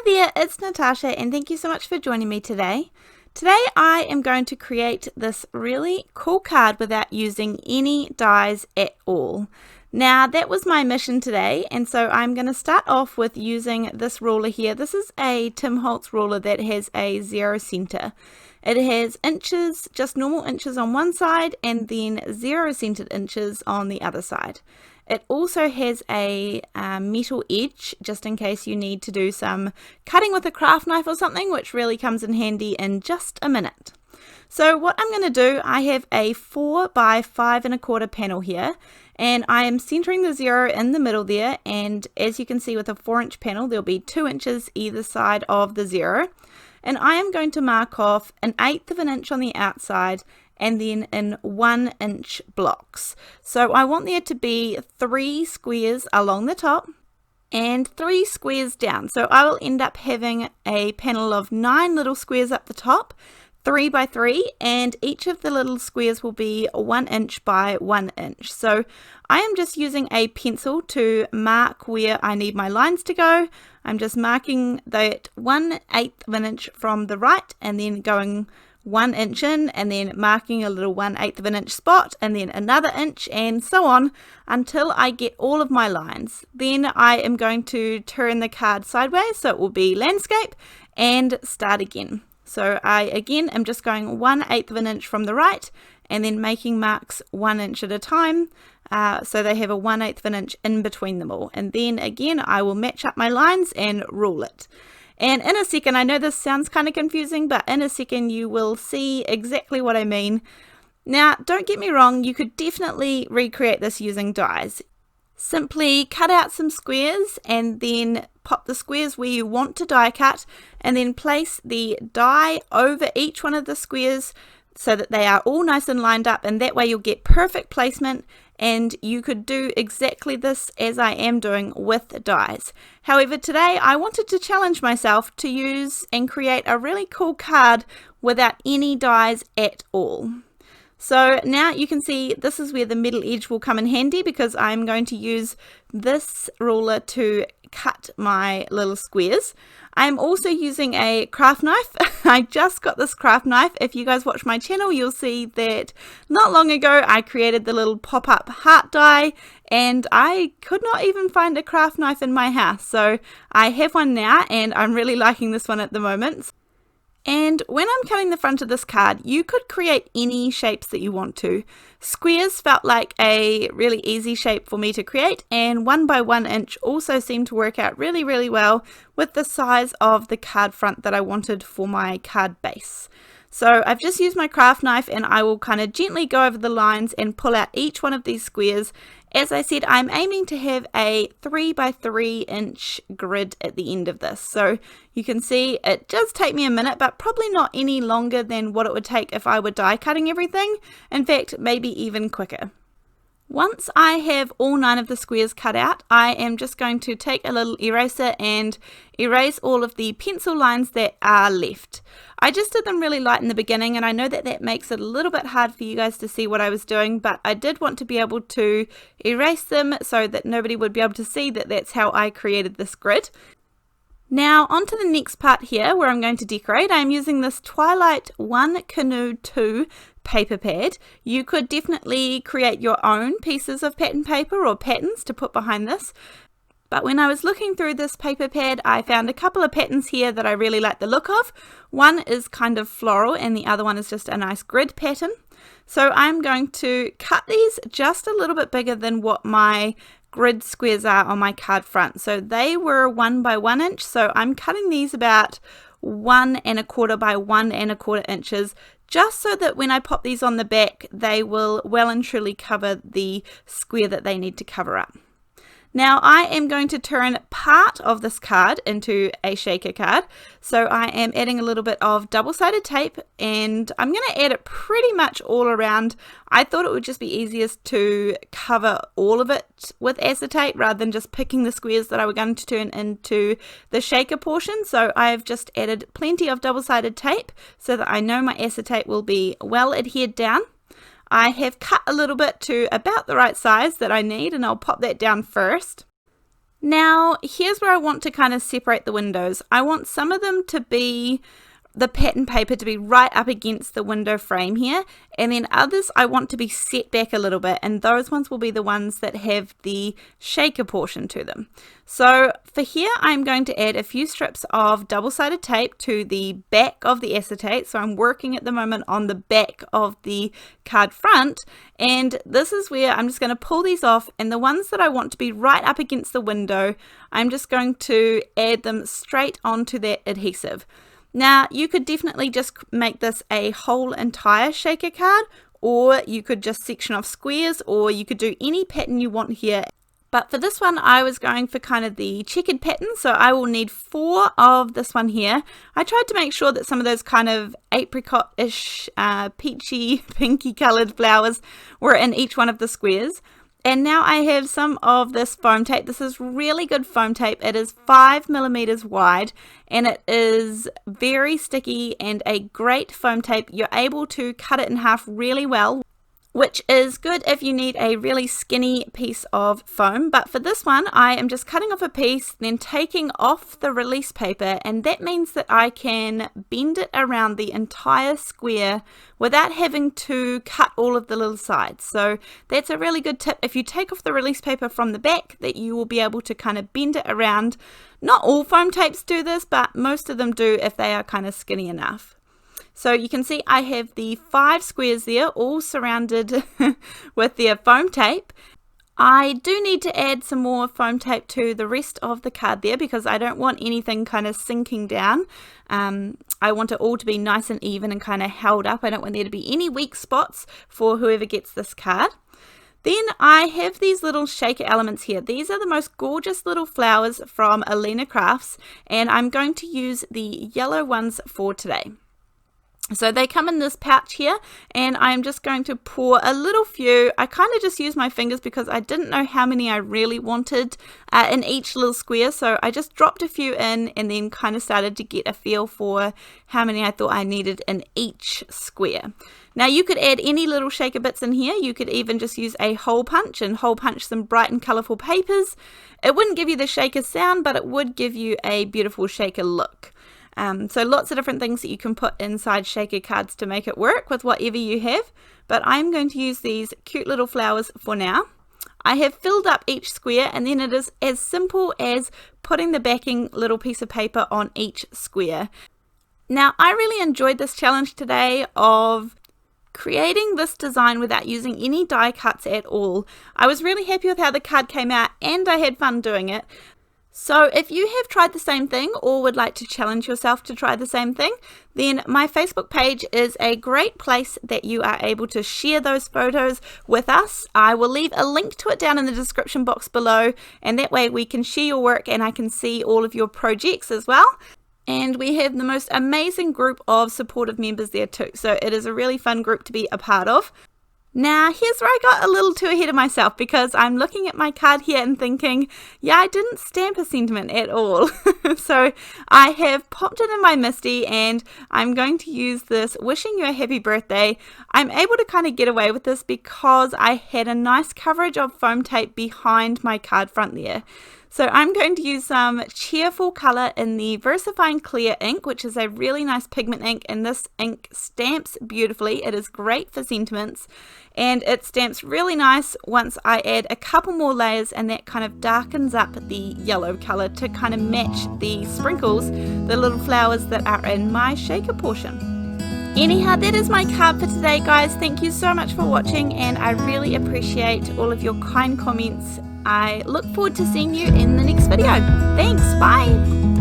there, it's Natasha and thank you so much for joining me today. Today I am going to create this really cool card without using any dies at all. Now that was my mission today, and so I'm going to start off with using this ruler here. This is a Holtz ruler that has a 0 center. It has inches, just normal inches on one side and then 0 centered inches on the other side. It also has a metal edge just in case you need to do some cutting with a craft knife or something, which really comes in handy in just a minute. So what I'm going to do, I have a 4 by 5 1/4 panel here, and I am centering the 0 in the middle there, and as you can see with a 4-inch panel there'll be 2 inches either side of the 0, and I am going to mark off 1/8 of an inch on the outside and then in 1-inch blocks. So I want there to be 3 squares along the top and 3 squares down. So I will end up having a panel of 9 little squares up the top, 3 by 3, and each of the little squares will be 1 inch by 1 inch. So I am just using a pencil to mark where I need my lines to go. I'm just marking that 1/8 of an inch from the right and then going 1 inch in, and then marking a little 1/8 of an inch spot and then another inch, and so on until I get all of my lines. Then I am going to turn the card sideways so it will be landscape and start again. So I again am just going 1/8 of an inch from the right and then making marks 1 inch at a time, so they have a 1/8 of an inch in between them all, and then again I will match up my lines and rule it. And in a second, I know this sounds kind of confusing, but in a second you will see exactly what I mean. Now, don't get me wrong, you could definitely recreate this using dies. Simply cut out some squares and then pop the squares where you want to die cut, and then place the die over each one of the squares so that they are all nice and lined up, and that way you'll get perfect placement. And you could do exactly this as I am doing with dies. However, today I wanted to challenge myself to use and create a really cool card without any dies at all. So now you can see this is where the middle edge will come in handy, because I'm going to use this ruler to cut my little squares. I'm also using a craft knife. I just got this craft knife. If you guys watch my channel, you'll see that not long ago I created the little pop-up heart die, and I could not even find a craft knife in my house. So I have one now, and I'm really liking this one at the moment. And when I'm cutting the front of this card, you could create any shapes that you want to. Squares felt like a really easy shape for me to create, and 1 by 1 inch also seemed to work out really well with the size of the card front that I wanted for my card base. So I've just used my craft knife, and I will kind of gently go over the lines and pull out each one of these squares. As I said, I'm aiming to have a 3 by 3 inch grid at the end of this. So you can see it does take me a minute, but probably not any longer than what it would take if I were die cutting everything. In fact, maybe even quicker. Once I have all 9 of the squares cut out, I am just going to take a little eraser and erase all of the pencil lines that are left. I just did them really light in the beginning, and I know that that makes it a little bit hard for you guys to see what I was doing, but I did want to be able to erase them so that nobody would be able to see that that's how I created this grid. Now on to the next part here where I'm going to decorate. I'm using this Twilight 1 Canoe 2 paper pad. You could definitely create your own pieces of pattern paper or patterns to put behind this. But when I was looking through this paper pad, I found a couple of patterns here that I really like the look of. One is kind of floral and the other one is just a nice grid pattern. So I'm going to cut these just a little bit bigger than what my grid squares are on my card front. So they were 1 by 1 inch, so I'm cutting these about 1 1/4 by 1 1/4 inches, just so that when I pop these on the back, they will well and truly cover the square that they need to cover up. Now I am going to turn part of this card into a shaker card. So I am adding a little bit of double-sided tape, and I'm going to add it pretty much all around. I thought it would just be easiest to cover all of it with acetate rather than just picking the squares that I were going to turn into the shaker portion. So I've just added plenty of double-sided tape so that I know my acetate will be well adhered down. I have cut a little bit to about the right size that I need, and I'll pop that down first. Now, here's where I want to kind of separate the windows. I want some of them to be the pattern paper to be right up against the window frame here, and then others I want to be set back a little bit, and those ones will be the ones that have the shaker portion to them. So for here I'm going to add a few strips of double-sided tape to the back of the acetate. So I'm working at the moment on the back of the card front, and this is where I'm just going to pull these off, and the ones that I want to be right up against the window, I'm just going to add them straight onto that adhesive. Now, you could definitely just make this a whole entire shaker card, or you could just section off squares, or you could do any pattern you want here. But for this one, I was going for kind of the checkered pattern, so I will need 4 of this one here. I tried to make sure that some of those kind of apricot-ish, peachy, pinky coloured flowers were in each one of the squares. And now I have some of this foam tape. This is really good foam tape. It is 5mm wide, and it is very sticky and a great foam tape. You're able to cut it in half really well, which is good if you need a really skinny piece of foam. But for this one, I am just cutting off a piece, then taking off the release paper, and that means that I can bend it around the entire square without having to cut all of the little sides. So that's a really good tip. If you take off the release paper from the back, that you will be able to kind of bend it around. Not all foam tapes do this, but most of them do if they are kind of skinny enough. So you can see I have the 5 squares there, all surrounded with their foam tape. I do need to add some more foam tape to the rest of the card there, because I don't want anything kind of sinking down. I want it all to be nice and even and kind of held up. I don't want there to be any weak spots for whoever gets this card. Then I have these little shaker elements here. These are the most gorgeous little flowers from Alina Crafts, and I'm going to use the yellow ones for today. So they come in this pouch here, and I'm just going to pour a little few. I kind of just used my fingers because I didn't know how many I really wanted in each little square. So I just dropped a few in and then kind of started to get a feel for how many I thought I needed in each square. Now you could add any little shaker bits in here. You could even just use a hole punch and hole punch some bright and colourful papers. It wouldn't give you the shaker sound, but it would give you a beautiful shaker look. So lots of different things that you can put inside shaker cards to make it work with whatever you have. But I'm going to use these cute little flowers for now. I have filled up each square, and then it is as simple as putting the backing little piece of paper on each square. Now, I really enjoyed this challenge today of creating this design without using any die cuts at all. I was really happy with how the card came out, and I had fun doing it. So if you have tried the same thing or would like to challenge yourself to try the same thing, then my Facebook page is a great place that you are able to share those photos with us. I will leave a link to it down in the description box below, and that way we can share your work and I can see all of your projects as well. And we have the most amazing group of supportive members there too. So it is a really fun group to be a part of. Now, here's where I got a little too ahead of myself, because I'm looking at my card here and thinking, yeah, I didn't stamp a sentiment at all. So I have popped it in my MISTI, and I'm going to use this wishing you a happy birthday. I'm able to kind of get away with this because I had a nice coverage of foam tape behind my card front there. So I'm going to use some Cheerful colour in the VersaFine Clair ink, which is a really nice pigment ink, and this ink stamps beautifully. It is great for sentiments, and it stamps really nice once I add a couple more layers, and that kind of darkens up the yellow colour to kind of match the sprinkles, the little flowers that are in my shaker portion. Anyhow, that is my card for today, guys. Thank you so much for watching, and I really appreciate all of your kind comments. I look forward to seeing you in the next video. Thanks, bye!